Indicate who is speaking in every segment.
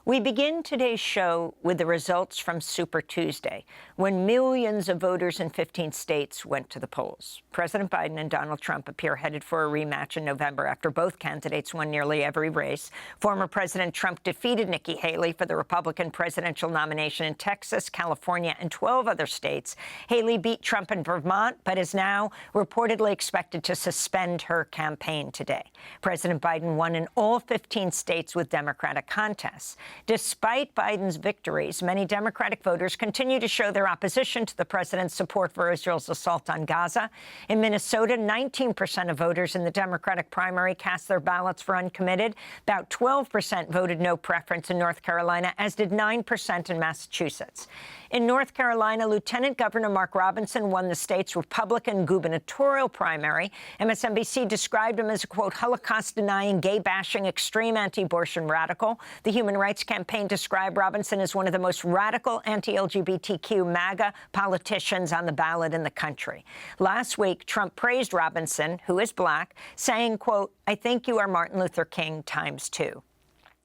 Speaker 1: We begin today's show with the results from Super Tuesday, when millions of voters in 15 states went to the polls. President Biden and Donald Trump appear headed for a rematch in November after both candidates won nearly every race. Former President Trump defeated Nikki Haley for the Republican presidential nomination in Texas, California, and 12 other states. Haley beat Trump in Vermont, but is now reportedly expected to suspend her campaign today. President Biden won in all 15 states with Democratic contests. Despite Biden's victories, many Democratic voters continue to show their opposition to the president's support for Israel's assault on Gaza. In Minnesota, 19% of voters in the Democratic primary cast their ballots for uncommitted. About 12% voted no preference in North Carolina, as did 9% in Massachusetts. In North Carolina, Lieutenant Governor Mark Robinson won the state's Republican gubernatorial primary. MSNBC described him as a, quote, Holocaust-denying, gay-bashing, extreme anti-abortion radical. The Human Rights Campaign described Robinson as one of the most radical anti-LGBTQ MAGA politicians on the ballot in the country. Last week, Trump praised Robinson, who is black, saying, quote, I think you are Martin Luther King ×2.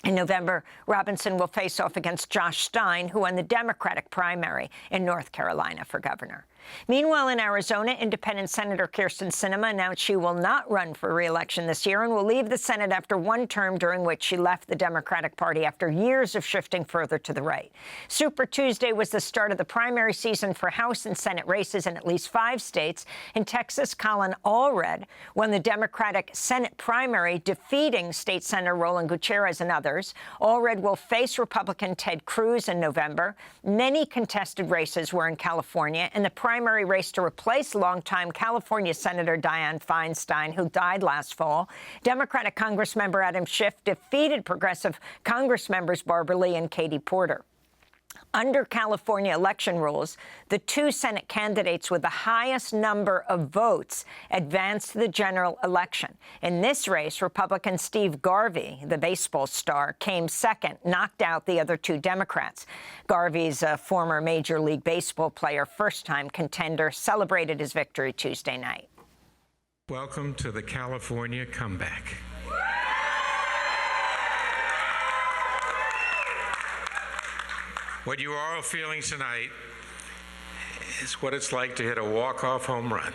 Speaker 1: In November, Robinson will face off against Josh Stein, who won the Democratic primary in North Carolina for governor. Meanwhile, in Arizona, independent Senator Kyrsten Sinema announced she will not run for re-election this year and will leave the Senate after one term during which she left the Democratic Party after years of shifting further to the right. Super Tuesday was the start of the primary season for House and Senate races in at least 5 states. In Texas, Colin Allred won the Democratic Senate primary, defeating State Senator Roland Gutierrez and others. Allred will face Republican Ted Cruz in November. Many contested races were in California, and the primary race to replace longtime California Senator Dianne Feinstein, who died last fall. Democratic Congressmember Adam Schiff defeated progressive Congressmembers Barbara Lee and Katie Porter. Under California election rules, the 2 Senate candidates with the highest number of votes advanced to the general election. In this race, Republican Steve Garvey, the baseball star, came second, knocked out the other 2 Democrats. Garvey's a former Major League Baseball player, first-time contender, celebrated his victory Tuesday night.
Speaker 2: Welcome to the California comeback. What you are all feeling tonight is what it's like to hit a walk-off home run.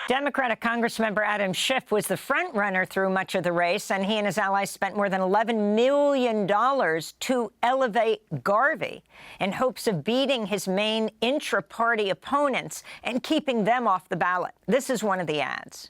Speaker 1: Democratic Congressmember Adam Schiff was the front-runner through much of the race, and he and his allies spent more than $11 million to elevate Garvey in hopes of beating his main intra-party opponents and keeping them off the ballot. This is one of the ads.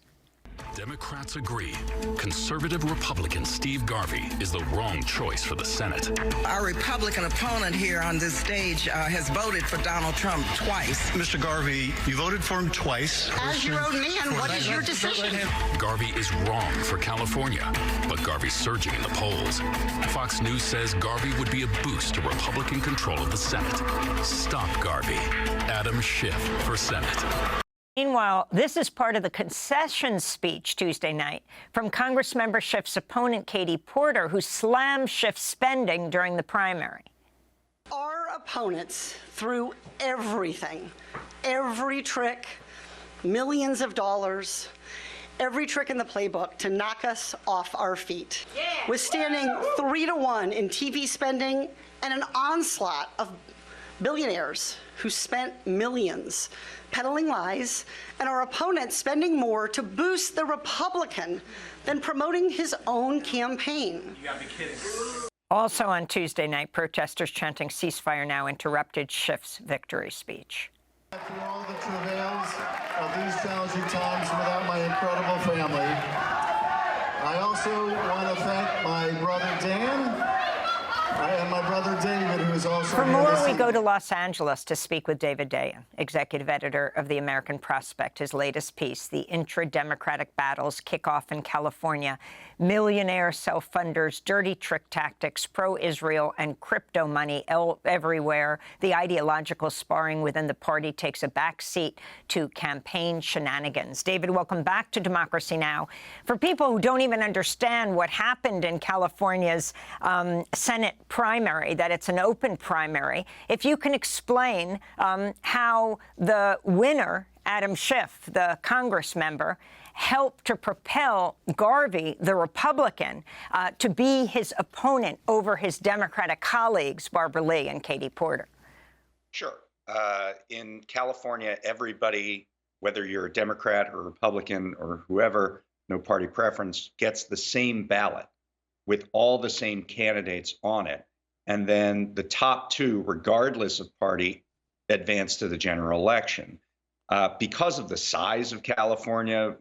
Speaker 3: Democrats agree. Conservative Republican Steve Garvey is the wrong choice for the Senate.
Speaker 4: Our Republican opponent here on this stage has voted for Donald Trump twice.
Speaker 5: Mr. Garvey, you voted for him twice.
Speaker 4: As you wrote me in, what is your decision?
Speaker 3: Garvey is wrong for California, but Garvey's surging in the polls. Fox News says Garvey would be a boost to Republican control of the Senate. Stop Garvey. Adam Schiff for Senate.
Speaker 1: Meanwhile, this is part of the concession speech Tuesday night from Congressmember Schiff's opponent, Katie Porter, who slammed Schiff's spending during the primary.
Speaker 6: Our opponents threw everything, every trick, millions of dollars, every trick in the playbook to knock us off our feet, withstanding 3-to-1 in TV spending and an onslaught of billionaires who spent millions peddling lies, and our opponent spending more to boost the Republican than promoting his own campaign.
Speaker 2: You gotta be kidding.
Speaker 1: Also on Tuesday night, protesters chanting ceasefire now interrupted Schiff's victory speech.
Speaker 7: Through all the travails of these challenging times without my incredible family, I also want to thank my brother Dan and my brother David, who is also
Speaker 1: For
Speaker 7: here
Speaker 1: more,
Speaker 7: this
Speaker 1: we
Speaker 7: evening.
Speaker 1: go to Los Angeles to speak with David Dayen, executive editor of The American Prospect. His latest piece, The Intra-Democratic Battles Kick Off in California, Millionaire Self-Funders, Dirty Trick Tactics, Pro-Israel, and Crypto Money Everywhere. The ideological sparring within the party takes a backseat to campaign shenanigans. David, welcome back to Democracy Now! For people who don't even understand what happened in California's Senate primary, that it's an open primary, if you can explain how the winner, Adam Schiff, the Congress member, helped to propel Garvey, the Republican, to be his opponent over his Democratic colleagues, Barbara Lee and Katie Porter?
Speaker 8: Sure. In California, everybody, whether you're a Democrat or Republican or whoever, no party preference, gets the same ballot with all the same candidates on it. And then the top two, regardless of party, advance to the general election. Because of the size of California,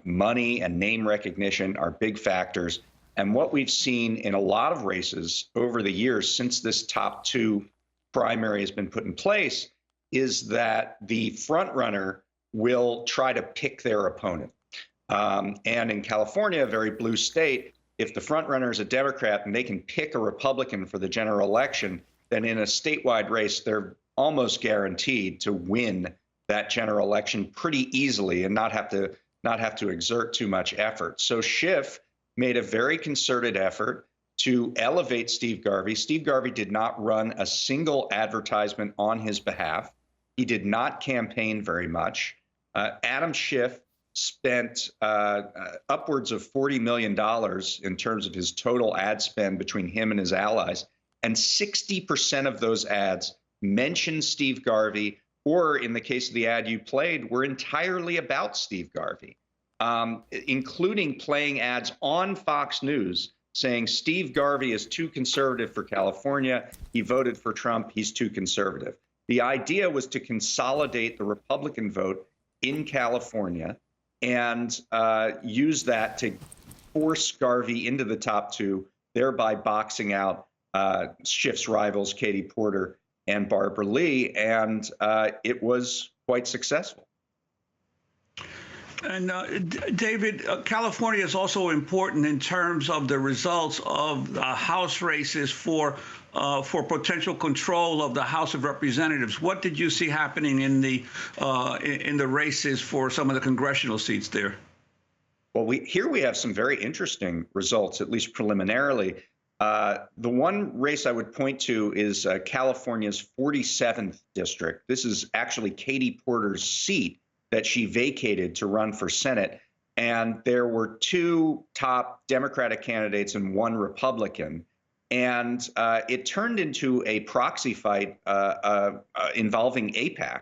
Speaker 8: money and name recognition are big factors. And what we've seen in a lot of races over the years since this top two primary has been put in place is that the front runner will try to pick their opponent. And in California, a very blue state, if the front runner is a Democrat and they can pick a Republican for the general election, then in a statewide race, they're almost guaranteed to win that general election pretty easily and not have to exert too much effort. So Schiff made a very concerted effort to elevate Steve Garvey. Steve Garvey did not run a single advertisement on his behalf. He did not campaign very much. Adam Schiff spent upwards of $40 million in terms of his total ad spend between him and his allies. And 60% of those ads mentioned Steve Garvey, or in the case of the ad you played, were entirely about Steve Garvey, including playing ads on Fox News saying Steve Garvey is too conservative for California. He voted for Trump. He's too conservative. The idea was to consolidate the Republican vote in California and use that to force Garvey into the top two, thereby boxing out Schiff's rivals, Katie Porter and Barbara Lee. And it was quite successful.
Speaker 9: And David, California is also important in terms of the results of the House races for potential control of the House of Representatives. What did you see happening in the races for some of the congressional seats there?
Speaker 8: Well, here we have some very interesting results, at least preliminarily. The one race I would point to is California's 47th district. This is actually Katie Porter's seat that she vacated to run for Senate. And there were two top Democratic candidates and one Republican. And it turned into a proxy fight involving AIPAC.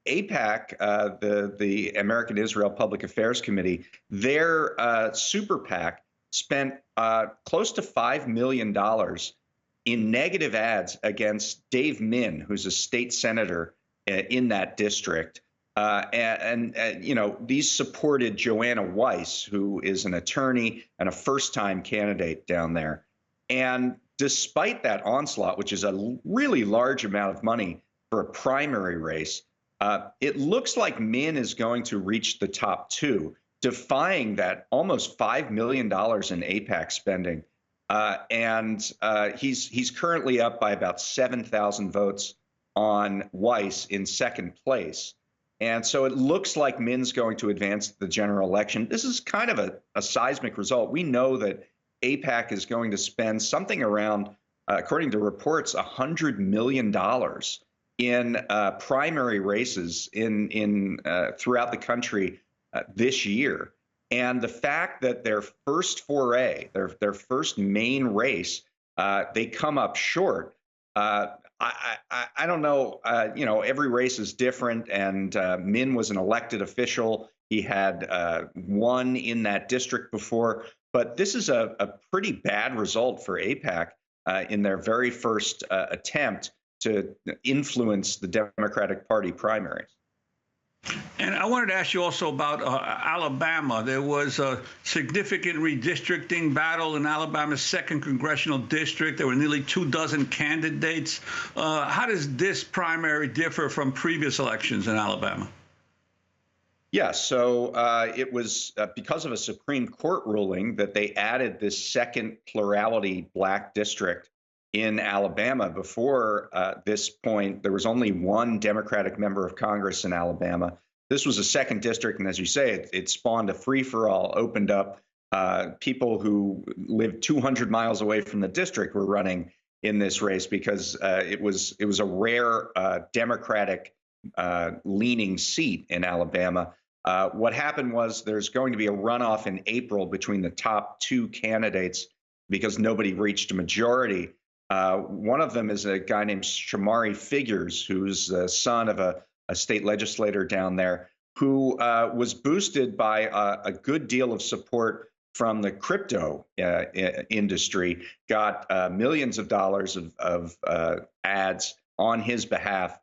Speaker 8: AIPAC, the American Israel Public Affairs Committee, their super PAC spent close to $5 million in negative ads against Dave Min, who's a state senator in that district. You know, these supported Joanna Weiss, who is an attorney and a first-time candidate down there. And despite that onslaught, which is a really large amount of money for a primary race, it looks like Min is going to reach the top two, defying that almost $5 million in AIPAC spending. He's currently up by about 7,000 votes on Weiss in second place. And so it looks like Min's going to advance the general election. This is kind of a seismic result. We know that AIPAC is going to spend something around, according to reports, $100 million in primary races throughout the country this year. And the fact that their first foray, their first main race, they come up short. I don't know. You know, every race is different, and Min was an elected official. He had won in that district before, but this is a pretty bad result for AIPAC in their very first attempt to influence the Democratic Party primaries.
Speaker 9: And I wanted to ask you also about Alabama. There was a significant redistricting battle in Alabama's 2nd congressional district. There were nearly 24 candidates. How does this primary differ from previous elections in Alabama?
Speaker 8: Yeah, so it was because of a Supreme Court ruling that they added this second plurality black district in Alabama. Before this point, there was only one Democratic member of Congress in Alabama. This was a second district, and as you say, it spawned a free-for-all, opened up people who lived 200 miles away from the district were running in this race because it was a rare Democratic leaning seat in Alabama. What happened was there's going to be a runoff in April between the top two candidates because nobody reached a majority. One of them is a guy named Shamari Figures, who's the son of a state legislator down there, who was boosted by a good deal of support from the crypto industry, got millions of dollars of ads on his behalf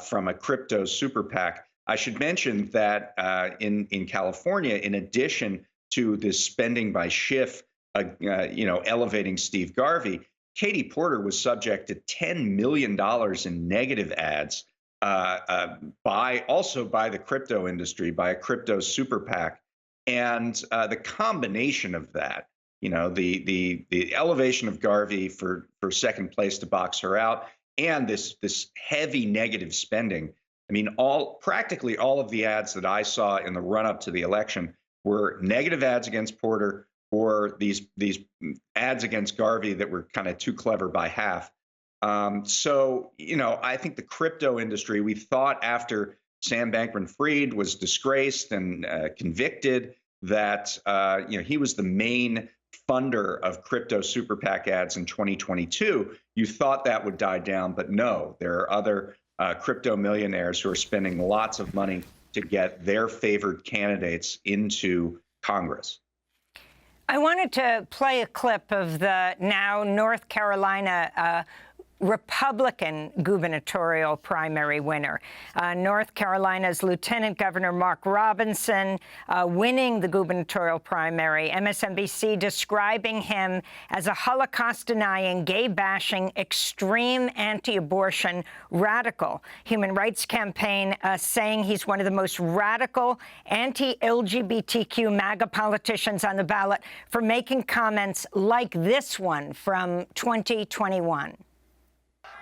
Speaker 8: from a crypto super PAC. I should mention that in California, in addition to this spending by Schiff, elevating Steve Garvey, Katie Porter was subject to $10 million in negative ads by the crypto industry, by a crypto super PAC. And the combination of that, the elevation of Garvey for second place to box her out, and this heavy negative spending. I mean, practically all of the ads that I saw in the run-up to the election were negative ads against Porter or these ads against Garvey that were kind of too clever by half. So, I think the crypto industry, we thought after Sam Bankman-Fried was disgraced and convicted that, he was the main funder of crypto super PAC ads in 2022. You thought that would die down, but no, there are other crypto millionaires who are spending lots of money to get their favored candidates into Congress.
Speaker 1: I wanted to play a clip of the now North Carolina Republican gubernatorial primary winner. North Carolina's Lieutenant Governor Mark Robinson winning the gubernatorial primary. MSNBC describing him as a Holocaust-denying, gay-bashing, extreme anti-abortion radical. Human Rights Campaign saying he's one of the most radical anti-LGBTQ MAGA politicians on the ballot for making comments like this one from 2021.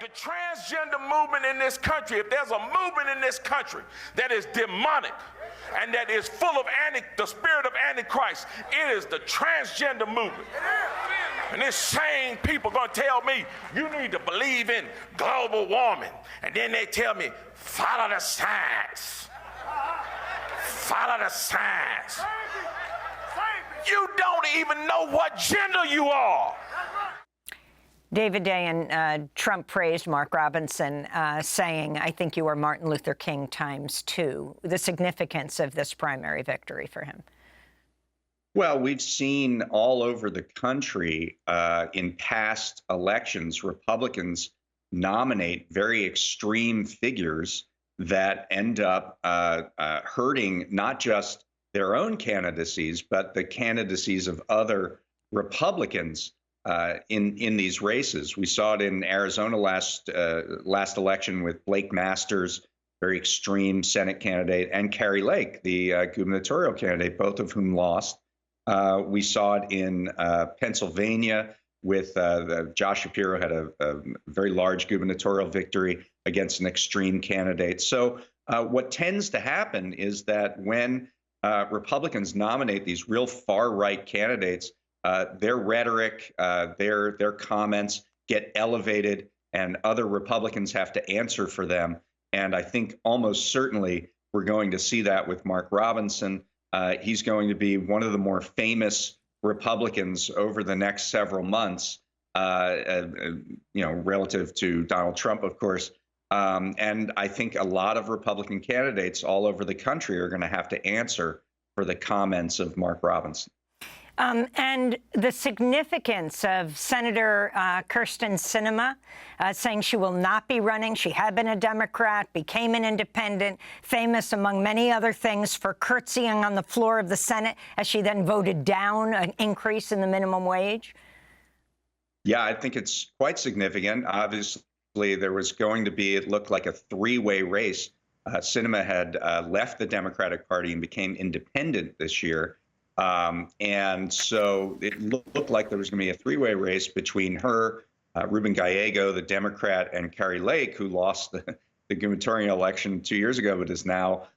Speaker 10: The transgender movement in this country, if there's a movement in this country that is demonic and that is full of the spirit of Antichrist, it is the transgender movement. And this same people going to tell me, you need to believe in global warming. And then they tell me, follow the science. Follow the science. You don't even know what gender you are.
Speaker 1: David Dayen, Trump praised Mark Robinson, saying, I think you are Martin Luther King ×2, the significance of this primary victory for him.
Speaker 8: Well, we've seen all over the country in past elections, Republicans nominate very extreme figures that end up hurting not just their own candidacies, but the candidacies of other Republicans in these races. We saw it in Arizona last election with Blake Masters, very extreme Senate candidate, and Kari Lake, the gubernatorial candidate, both of whom lost. We saw it in Pennsylvania with Josh Shapiro had a very large gubernatorial victory against an extreme candidate. So what tends to happen is that when Republicans nominate these real far-right candidates, their rhetoric, their comments get elevated, and other Republicans have to answer for them. And I think almost certainly we're going to see that with Mark Robinson. He's going to be one of the more famous Republicans over the next several months, relative to Donald Trump, of course. And I think a lot of Republican candidates all over the country are going to have to answer for the comments of Mark Robinson.
Speaker 1: And the significance of Senator Kyrsten Sinema saying she will not be running. She had been a Democrat, became an independent, famous among many other things for curtsying on the floor of the Senate as she then voted down an increase in the minimum wage.
Speaker 8: Yeah, I think it's quite significant. Obviously, there was going to be, it looked like a three-way race. Sinema had left the Democratic Party and became independent this year. And so it looked like there was going to be a three-way race between her, Ruben Gallego, the Democrat, and Kari Lake, who lost the gubernatorial election 2 years ago, but is now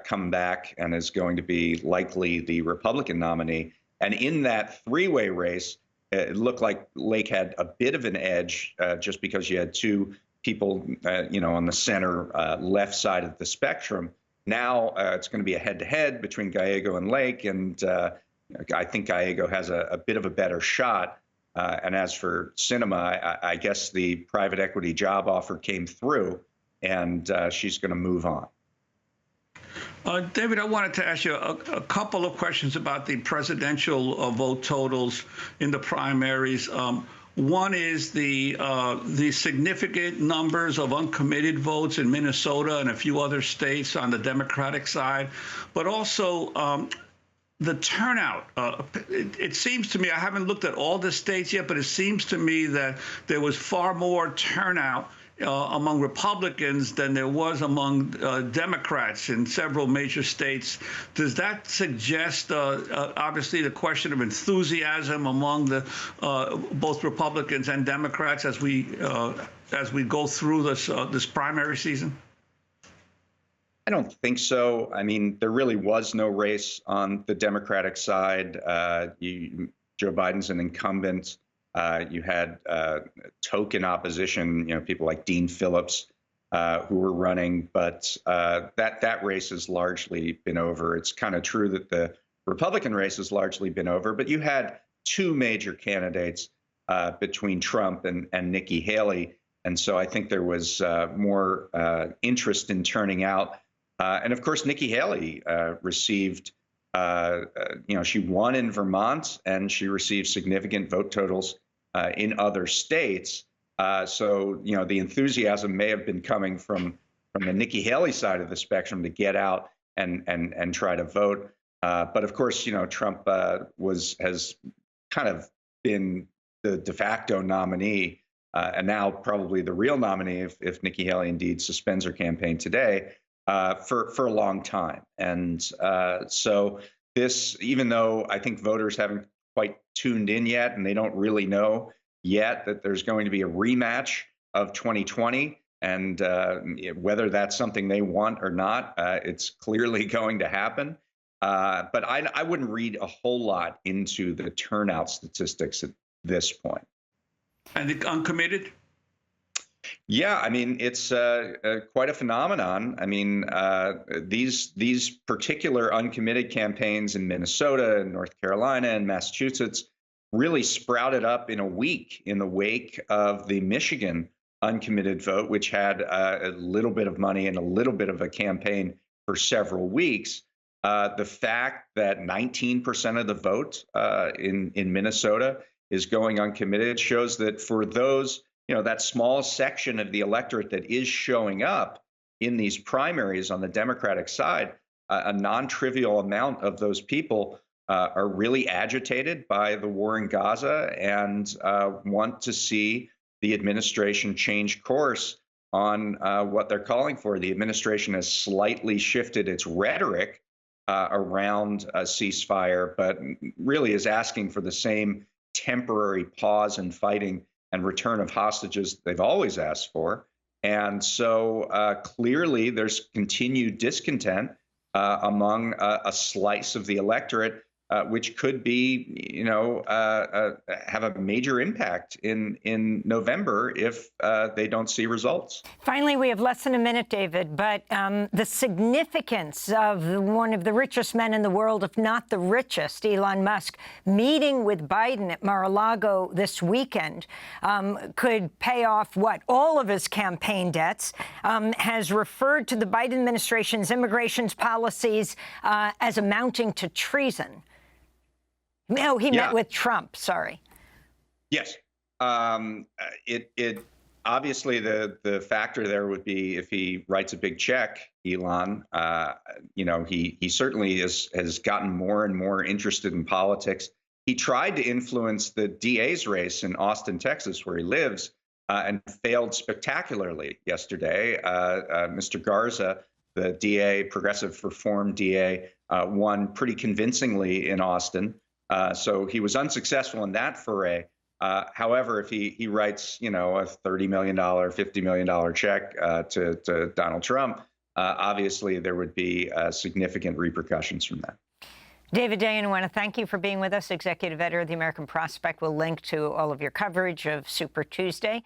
Speaker 8: come back and is going to be likely the Republican nominee. And in that three-way race, it looked like Lake had a bit of an edge just because you had two people, on the center left side of the spectrum. Now it's going to be a head-to-head between Gallego and Lake, and I think Gallego has a bit of a better shot. And as for Sinema, I guess the private equity job offer came through, and she's going to move on.
Speaker 9: David, I wanted to ask you a couple of questions about the presidential vote totals in the primaries. One is the significant numbers of uncommitted votes in Minnesota and a few other states on the Democratic side, but also the turnout. It seems to me, I haven't looked at all the states yet, but it seems to me that there was far more turnout among Republicans than there was among Democrats in several major states. Does that suggest, obviously, the question of enthusiasm among the both Republicans and Democrats as we go through this primary season?
Speaker 8: I don't think so. I mean, there really was no race on the Democratic side. Joe Biden's an incumbent. You had token opposition, people like Dean Phillips who were running, but that race has largely been over. It's kind of true that the Republican race has largely been over, but you had two major candidates between Trump and Nikki Haley, and so I think there was more interest in turning out. And of course, Nikki Haley received. She won in Vermont, and she received significant vote totals in other states. So, the enthusiasm may have been coming from the Nikki Haley side of the spectrum to get out and try to vote. But of course, Trump has kind of been the de facto nominee, and now probably the real nominee if Nikki Haley indeed suspends her campaign today, for a long time. And so this, even though I think voters haven't quite tuned in yet, and they don't really know yet that there's going to be a rematch of 2020, and whether that's something they want or not, it's clearly going to happen. But I wouldn't read a whole lot into the turnout statistics at this point.
Speaker 9: And the uncommitted?
Speaker 8: Yeah, I mean, it's quite a phenomenon. I mean, these particular uncommitted campaigns in Minnesota and North Carolina and Massachusetts really sprouted up in a week in the wake of the Michigan uncommitted vote, which had a little bit of money and a little bit of a campaign for several weeks. The fact that 19% of the vote in Minnesota is going uncommitted shows that for those, that small section of the electorate that is showing up in these primaries on the Democratic side, a non-trivial amount of those people are really agitated by the war in Gaza and want to see the administration change course on what they're calling for. The administration has slightly shifted its rhetoric around a ceasefire, but really is asking for the same temporary pause in fighting and return of hostages they've always asked for. And so clearly there's continued discontent among a slice of the electorate, which could be, have a major impact in November if they don't see results.
Speaker 1: Finally, we have less than a minute, David, but the significance of one of the richest men in the world, if not the richest, Elon Musk, meeting with Biden at Mar-a-Lago this weekend could pay off all of his campaign debts, has referred to the Biden administration's immigration policies as amounting to treason. No, he met with Trump. Sorry. Yes.
Speaker 8: It obviously the factor there would be if he writes a big check, Elon. He certainly has gotten more and more interested in politics. He tried to influence the DA's race in Austin, Texas, where he lives, and failed spectacularly yesterday. Mr. Garza, the DA, progressive reform DA, won pretty convincingly in Austin. So he was unsuccessful in that foray. However, if he writes, a $30 million, $50 million check to Donald Trump, obviously there would be significant repercussions from that.
Speaker 1: David Dayen, I want to thank you for being with us, executive editor of the American Prospect. We'll link to all of your coverage of Super Tuesday.